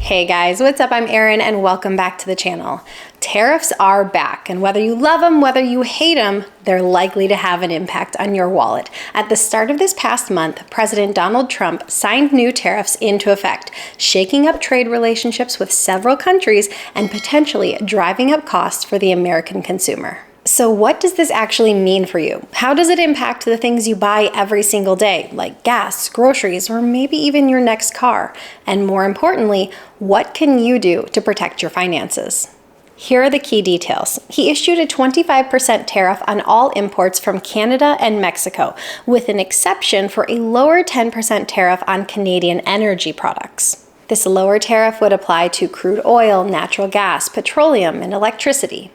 Hey guys, what's up? I'm Erin and welcome back to the channel. Tariffs are back, and whether you love them, whether you hate them, they're likely to have an impact on your wallet. At the start of this past month, President Donald Trump signed new tariffs into effect, shaking up trade relationships with several countries and potentially driving up costs for the American consumer. So what does this actually mean for you? How does it impact the things you buy every single day, like gas, groceries, or maybe even your next car? And more importantly, what can you do to protect your finances? Here are the key details. He issued a 25% tariff on all imports from Canada and Mexico, with an exception for a lower 10% tariff on Canadian energy products. This lower tariff would apply to crude oil, natural gas, petroleum, and electricity.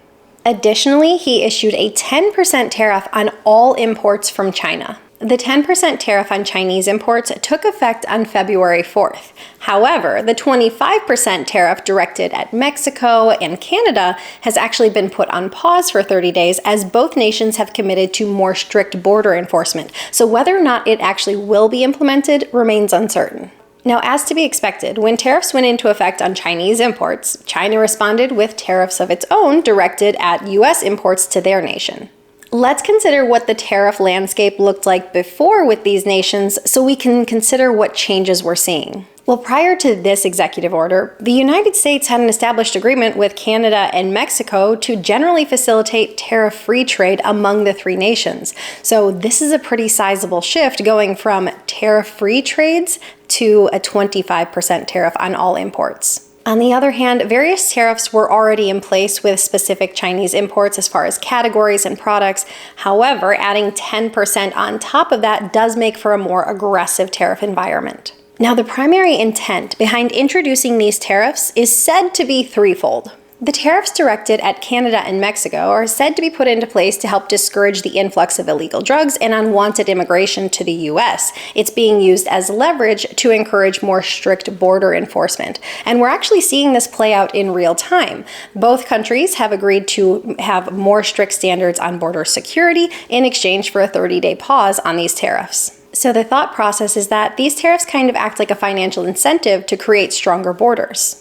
Additionally, he issued a 10% tariff on all imports from China. The 10% tariff on Chinese imports took effect on February 4th. However, the 25% tariff directed at Mexico and Canada has actually been put on pause for 30 days as both nations have committed to more strict border enforcement. So whether or not it actually will be implemented remains uncertain. Now, as to be expected, when tariffs went into effect on Chinese imports, China responded with tariffs of its own directed at U.S. imports to their nation. Let's consider what the tariff landscape looked like before with these nations so we can consider what changes we're seeing. Well, prior to this executive order, the United States had an established agreement with Canada and Mexico to generally facilitate tariff-free trade among the three nations. So this is a pretty sizable shift going from tariff-free trades to a 25% tariff on all imports. On the other hand, various tariffs were already in place with specific Chinese imports as far as categories and products. However, adding 10% on top of that does make for a more aggressive tariff environment. Now, the primary intent behind introducing these tariffs is said to be threefold. The tariffs directed at Canada and Mexico are said to be put into place to help discourage the influx of illegal drugs and unwanted immigration to the U.S. It's being used as leverage to encourage more strict border enforcement. And we're actually seeing this play out in real time. Both countries have agreed to have more strict standards on border security in exchange for a 30-day pause on these tariffs. So the thought process is that these tariffs kind of act like a financial incentive to create stronger borders.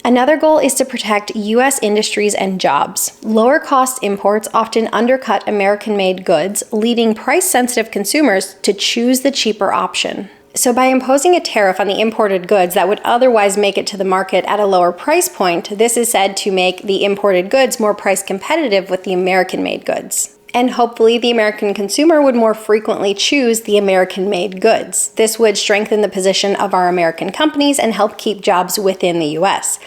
Another goal is to protect U.S. industries and jobs. Lower cost imports often undercut American-made goods, leading price-sensitive consumers to choose the cheaper option. So by imposing a tariff on the imported goods that would otherwise make it to the market at a lower price point, this is said to make the imported goods more price competitive with the American-made goods. And hopefully the American consumer would more frequently choose the American-made goods. This would strengthen the position of our American companies and help keep jobs within the U.S.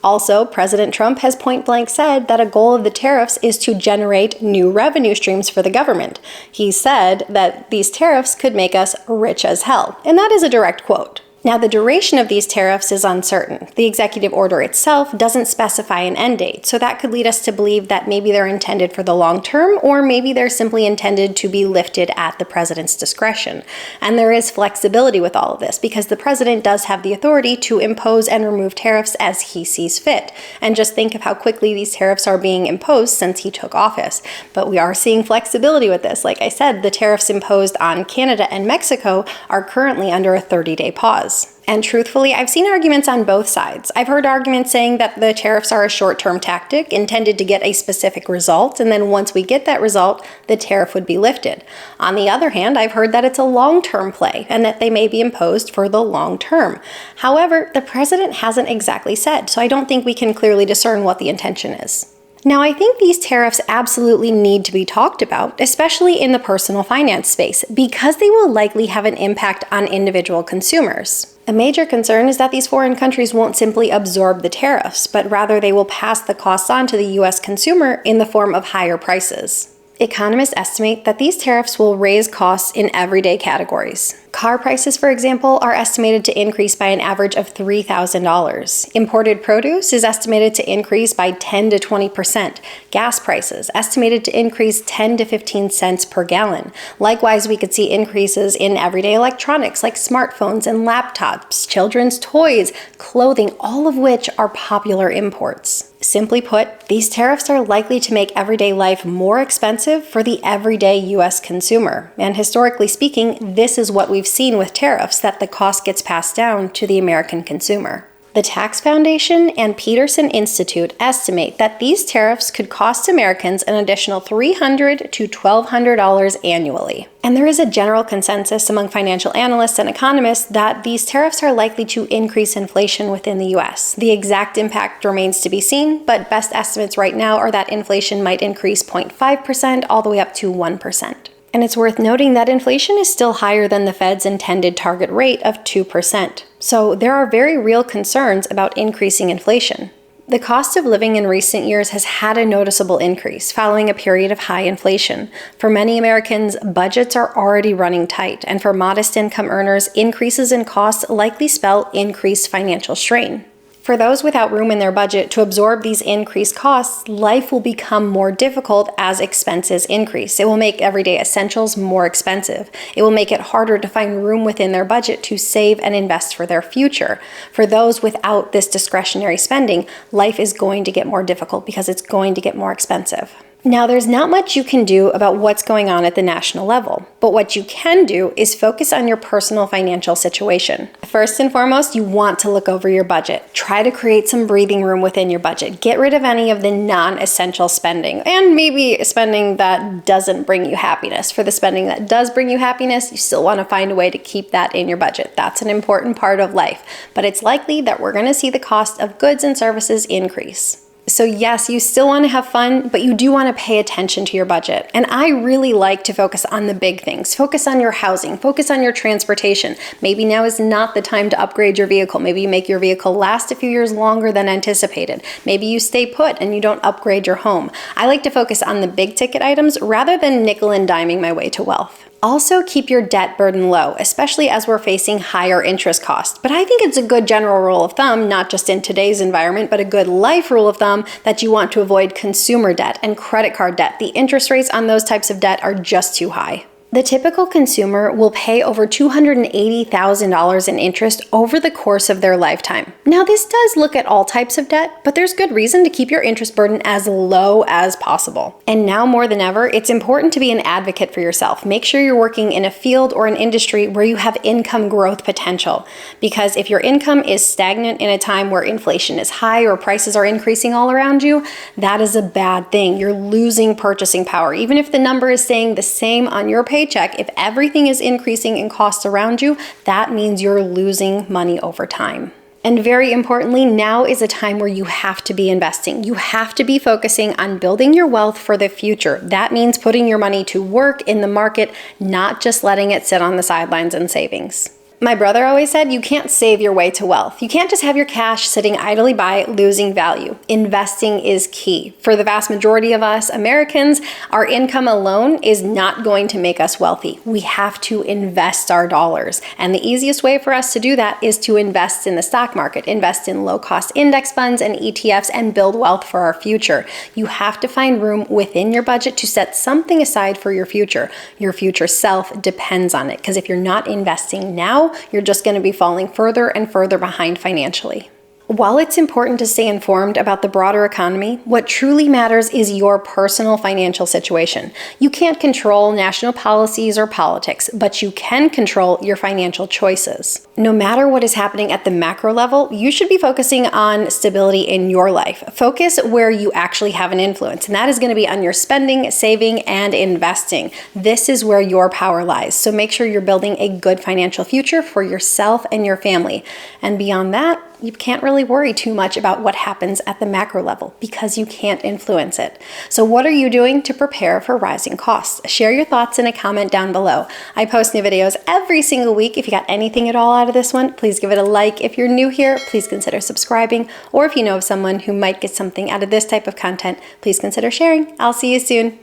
Also, President Trump has point-blank said that a goal of the tariffs is to generate new revenue streams for the government. He said that these tariffs could make us rich as hell, and that is a direct quote. Now, the duration of these tariffs is uncertain. The executive order itself doesn't specify an end date, so that could lead us to believe that maybe they're intended for the long term, or maybe they're simply intended to be lifted at the president's discretion. And there is flexibility with all of this, because the president does have the authority to impose and remove tariffs as he sees fit. And just think of how quickly these tariffs are being imposed since he took office. But we are seeing flexibility with this. Like I said, the tariffs imposed on Canada and Mexico are currently under a 30-day pause. And truthfully, I've seen arguments on both sides. I've heard arguments saying that the tariffs are a short-term tactic intended to get a specific result, and then once we get that result, the tariff would be lifted. On the other hand, I've heard that it's a long-term play and that they may be imposed for the long term. However, the president hasn't exactly said, so I don't think we can clearly discern what the intention is. Now, I think these tariffs absolutely need to be talked about, especially in the personal finance space, because they will likely have an impact on individual consumers. A major concern is that these foreign countries won't simply absorb the tariffs, but rather they will pass the costs on to the U.S. consumer in the form of higher prices. Economists estimate that these tariffs will raise costs in everyday categories. Car prices, for example, are estimated to increase by an average of $3,000. Imported produce is estimated to increase by 10 to 20%. Gas prices estimated to increase 10 to 15 cents per gallon. Likewise, we could see increases in everyday electronics like smartphones and laptops, children's toys, clothing, all of which are popular imports. Simply put, these tariffs are likely to make everyday life more expensive for the everyday U.S. consumer. And historically speaking, this is what we've seen with tariffs, that the cost gets passed down to the American consumer. The Tax Foundation and Peterson Institute estimate that these tariffs could cost Americans an additional $300 to $1,200 annually. And there is a general consensus among financial analysts and economists that these tariffs are likely to increase inflation within the US. The exact impact remains to be seen, but best estimates right now are that inflation might increase 0.5% all the way up to 1%. And it's worth noting that inflation is still higher than the Fed's intended target rate of 2%. So there are very real concerns about increasing inflation. The cost of living in recent years has had a noticeable increase following a period of high inflation. For many Americans, budgets are already running tight, and for modest income earners, increases in costs likely spell increased financial strain. For those without room in their budget to absorb these increased costs, life will become more difficult as expenses increase. It will make everyday essentials more expensive. It will make it harder to find room within their budget to save and invest for their future. For those without this discretionary spending, life is going to get more difficult because it's going to get more expensive. Now, there's not much you can do about what's going on at the national level, but what you can do is focus on your personal financial situation. First and foremost, you want to look over your budget. Try to create some breathing room within your budget. Get rid of any of the non-essential spending and maybe spending that doesn't bring you happiness. For the spending that does bring you happiness, you still want to find a way to keep that in your budget. That's an important part of life, but it's likely that we're going to see the cost of goods and services increase. So yes, you still want to have fun, but you do want to pay attention to your budget. And I really like to focus on the big things. Focus on your housing, focus on your transportation. Maybe now is not the time to upgrade your vehicle. Maybe you make your vehicle last a few years longer than anticipated. Maybe you stay put and you don't upgrade your home. I like to focus on the big ticket items rather than nickel and diming my way to wealth. Also, keep your debt burden low, especially as we're facing higher interest costs. But I think it's a good general rule of thumb, not just in today's environment, but a good life rule of thumb that you want to avoid consumer debt and credit card debt. The interest rates on those types of debt are just too high. The typical consumer will pay over $280,000 in interest over the course of their lifetime. Now, this does look at all types of debt, but there's good reason to keep your interest burden as low as possible. And now more than ever, it's important to be an advocate for yourself. Make sure you're working in a field or an industry where you have income growth potential. Because if your income is stagnant in a time where inflation is high or prices are increasing all around you, that is a bad thing. You're losing purchasing power. Even if the number is staying the same on your paycheck, if everything is increasing in costs around you, that means you're losing money over time. And very importantly, now is a time where you have to be investing. You have to be focusing on building your wealth for the future. That means putting your money to work in the market, not just letting it sit on the sidelines in savings. My brother always said you can't save your way to wealth. You can't just have your cash sitting idly by losing value. Investing is key. For the vast majority of us Americans, our income alone is not going to make us wealthy. We have to invest our dollars. And the easiest way for us to do that is to invest in the stock market, invest in low-cost index funds and ETFs, and build wealth for our future. You have to find room within your budget to set something aside for your future. Your future self depends on it, because if you're not investing now, you're just going to be falling further and further behind financially. While it's important to stay informed about the broader economy, what truly matters is your personal financial situation. You can't control national policies or politics, but you can control your financial choices. No matter what is happening at the macro level, you should be focusing on stability in your life. Focus where you actually have an influence, and that is going to be on your spending, saving, and investing. This is where your power lies. So make sure you're building a good financial future for yourself and your family. And beyond that, you can't really worry too much about what happens at the macro level because you can't influence it. So what are you doing to prepare for rising costs? Share your thoughts in a comment down below. I post new videos every single week. If you got anything at all out of this one, please give it a like. If you're new here, please consider subscribing. Or if you know of someone who might get something out of this type of content, please consider sharing. I'll see you soon.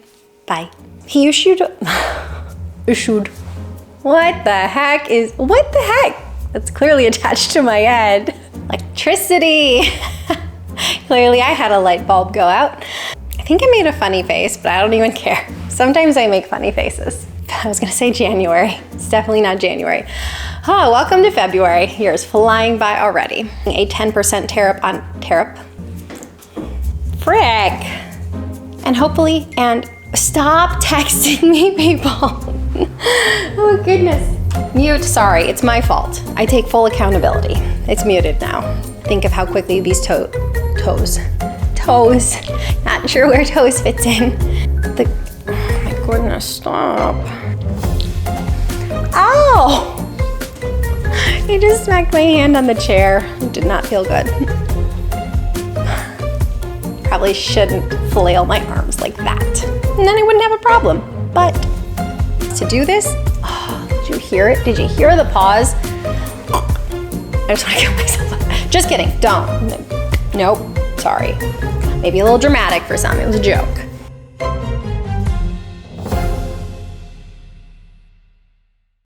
Bye. You should. What the heck? That's clearly attached to my head. Electricity. Clearly I had a light bulb go out. I think I made a funny face, but I don't even care. Sometimes I make funny faces. I was gonna say January. It's definitely not January. Oh, welcome to February. Year's flying by already. A 10% tariff on tariff. Frick. And stop texting me, people. Oh goodness. Mute, sorry, it's my fault. I take full accountability. It's muted now. Think of how quickly these toes, not sure where toes fits in. Oh my goodness, stop. Ow! I just smacked my hand on the chair. It did not feel good. Probably shouldn't flail my arms like that. And then I wouldn't have a problem. But to do this, did you hear it? Did you hear the pause? I just want to kill myself up. Just kidding, don't. Nope, sorry. Maybe a little dramatic for some, it was a joke.